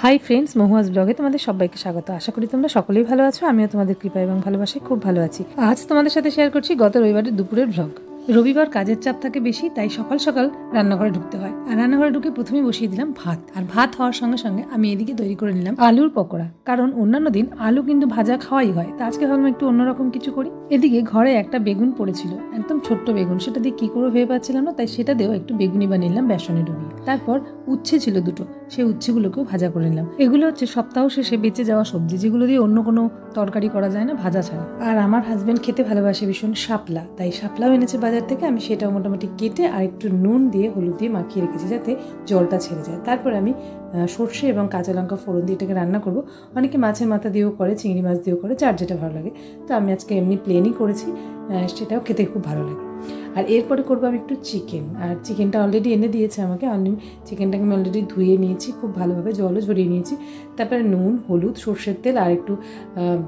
Hi friends, মহুয়াজ ব্লগে তোমাদের সবাইকে স্বাগত। আশা করি তোমরা সকলেই ভালো আছো। আমিও তোমাদের কৃপা এবং ভালোবাসায় খুব ভালো আছি। আজ তোমাদের সাথে শেয়ার করছি গত রবিবারের দুপুরের ভ্লগ। রবিবার কাজের চাপ থাকে বেশি, তাই সকাল সকাল রান্নাঘরে ঢুকতে হয়। আর রান্নাঘরে ঢুকে প্রথমে বসিয়ে দিলাম ভাত। আর ভাত হওয়ার সঙ্গে সঙ্গে আমি এদিকে তৈরি করে নিলাম আলুর পকোড়া। কারণ অন্যান্য দিন আলু কিন্তু ভাজা খাওয়াই হয়, তা আজকে ভাবলাম একটু অন্যরকম কিছু করি। এদিকে ঘরে একটা বেগুন পড়েছিল, একদম ছোট্ট বেগুন, সেটা দিয়ে কি করে ভেবে পাচ্ছিলাম না, তাই সেটা দিয়েও একটু বেগুনি বানিয়ে নিলাম বেসনে ডুবিয়ে। তারপর উচ্ছে ছিল দুটো, সেই উচ্ছেগুলোকেও ভাজা করে নিলাম। এগুলো হচ্ছে সপ্তাহ শেষে বেঁচে যাওয়া সবজি, যেগুলো দিয়ে অন্য কোনো তরকারি করা যায় না ভাজা ছাড়া। আর আমার হাজবেন্ড খেতে ভালোবাসে ভীষণ শাপলা, তাই শাপলাও এনেছে বাজার থেকে। আমি সেটাও মোটামুটি কেটে আর একটু নুন দিয়ে হলুদ দিয়ে মাখিয়ে রেখেছি যাতে জলটা ছেড়ে যায়। তারপর আমি সর্ষে এবং কাঁচা লঙ্কা ফোড়ন দিয়ে এটাকে রান্না করব। অনেকে মাছের মাথা দিয়েও করে, চিংড়ি মাছ দিয়েও করে, যার যেটা ভালো লাগে। তো আমি আজকে এমনি প্লেনই করেছি, সেটাও খেতে খুব ভালো লাগে। আর এরপরে করবো আমি একটু চিকেন। আর চিকেনটা অলরেডি এনে দিয়েছে আমাকে। চিকেনটাকে আমি অলরেডি ধুয়ে নিয়েছি খুব ভালোভাবে, জলও ঝরিয়ে নিয়েছি। তারপরে নুন, হলুদ, সর্ষের তেল আর একটু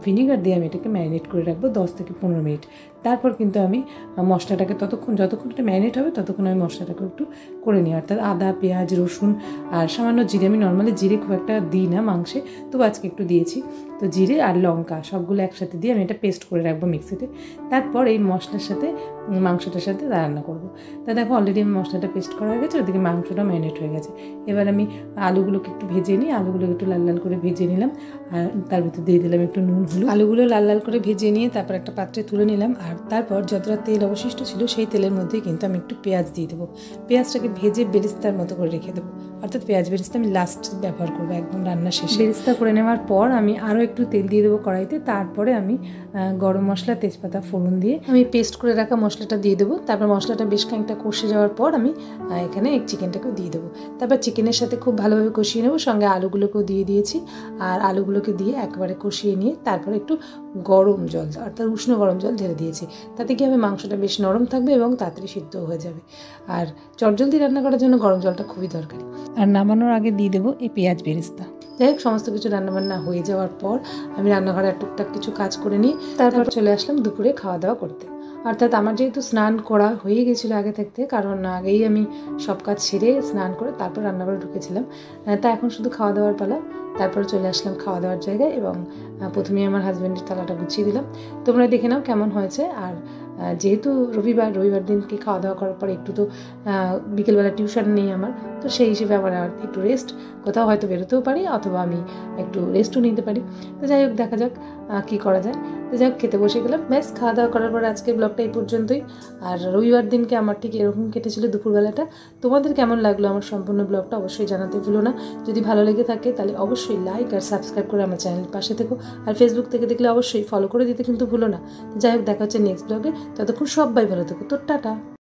ভিনিগার দিয়ে আমি এটাকে ম্যারিনেট করে রাখবো 10 থেকে 15 মিনিট। তারপর কিন্তু আমি মশলাটাকে যতক্ষণ এটা ম্যারিনেট হবে ততক্ষণ আমি মশলাটাকে একটু করে নিই। অর্থাৎ আদা, পেঁয়াজ, রসুন আর সামান্য জিরে। আমি নর্মালি জিরে খুব একটা দিই না মাংসে, তবু আজকে একটু দিয়েছি। তো জিরে আর লঙ্কা সবগুলো একসাথে দিয়ে আমি এটা পেস্ট করে রাখবো মিক্সিতে। তারপর এই মশলার সাথে মাংসটার সাথে রান্না করবো। তা দেখো অলরেডি আমি মশলাটা পেস্ট করা হয়ে গেছে, ওদিকে মাংসটা ম্যারিনেট হয়ে গেছে। এবার আমি আলুগুলোকে একটু ভেজে নিই, আলুগুলোকে একটু লাল লাল করে ভেজে নিলাম। আর তার ভিতরে দিয়ে দিলাম একটু নুন, হলুদ। আলুগুলো লাল লাল করে ভেজে নিয়ে তারপর একটা পাত্রে তুলে নিলাম। আর তারপর যতটা তেল অবশিষ্ট ছিল সেই তেলের মধ্যেই কিন্তু আমি একটু পেঁয়াজ দিয়ে দেবো। পেঁয়াজটাকে ভেজে বেরেস্তার মতো করে রেখে দেবো। অর্থাৎ পেঁয়াজ বেরেস্তা আমি লাস্ট ব্যবহার করবো, একদম রান্না শেষে। বেরেস্তা করে নেওয়ার পর আমি আরও একটু তেল দিয়ে দেবো কড়াইতে। তারপরে আমি গরম মশলা, তেজপাতা ফোড়ন দিয়ে আমি পেস্ট করে রাখা মশলাটা দিয়ে দেবো। তারপর মশলাটা বেশ খানিকটা কষে যাওয়ার পর আমি এখানে চিকেনটাকেও দিয়ে দেবো। তারপর চিকেনের সাথে খুব ভালোভাবে কষিয়ে নেবো, সঙ্গে আলুগুলোকেও দিয়ে দিয়েছি। আর আলুগুলোকে দিয়ে একবারে কষিয়ে নিয়ে তারপর একটু গরম জল, অর্থাৎ উষ্ণ গরম জল ঢেলে দিয়েছি। তাতে কি হবে, মাংসটা বেশ নরম থাকবে এবং তাড়াতাড়ি সিদ্ধও হয়ে যাবে। আর চটজলদি রান্না করার জন্য গরম জলটা খুবই দরকারি। আর নামানোর আগে দিয়ে দেবো এই পেঁয়াজ বেরেস্তা। যাই হোক, সমস্ত কিছু রান্নাবান্না হয়ে যাওয়ার পর আমি রান্নাঘরে টুকটাক কিছু কাজ করে নিই। তারপর চলে আসলাম দুপুরে খাওয়া দাওয়া করতে। অর্থাৎ আমার যেহেতু স্নান করা হয়ে গেছিলো আগে থাকতে, কারণ আগেই আমি সব কাজ সেরে স্নান করে তারপর রান্নাঘরে ঢুকেছিলাম। তা এখন শুধু খাওয়া দাওয়ার পালা। তারপর চলে আসলাম খাওয়া দাওয়ার জায়গায় এবং প্রথমেই আমার হাজব্যান্ডের থালাটা গুছিয়ে দিলাম। তোমরা দেখে নাও কেমন হয়েছে। আর যেহেতু রবিবার দিনকে খাওয়া দাওয়া করার পর একটু তো বিকেলবেলা টিউশন নেই আমার, তো সেই হিসেবে আমার একটু রেস্ট, কোথাও হয়তো বেরোতেও পারি অথবা আমি একটু রেস্টও নিতে পারি। তো যাই হোক, দেখা যাক কী করা যায়। তো যাই হোক, খেতে বসে গেলাম। ব্যাস, খাওয়া দাওয়া করার পর আজকের ব্লগটা এই পর্যন্তই। আর রবিবার দিনকে আমার ঠিক এরকম কেটেছিল দুপুরবেলাটা। তোমাদের কেমন লাগলো আমার সম্পূর্ণ ব্লগটা অবশ্যই জানাতে ভুলো না। যদি ভালো লেগে থাকে তাহলে অবশ্যই লাইক আর সাবস্ক্রাইব করে আমার চ্যানেলের পাশে থেকো। আর ফেসবুক থেকে দেখলে অবশ্যই ফলো করে দিতে কিন্তু ভুলো না। যাই হোক, দেখা হচ্ছে নেক্সট ব্লগে। ততক্ষণ সবাই ভালো থেকো। তো টাটা।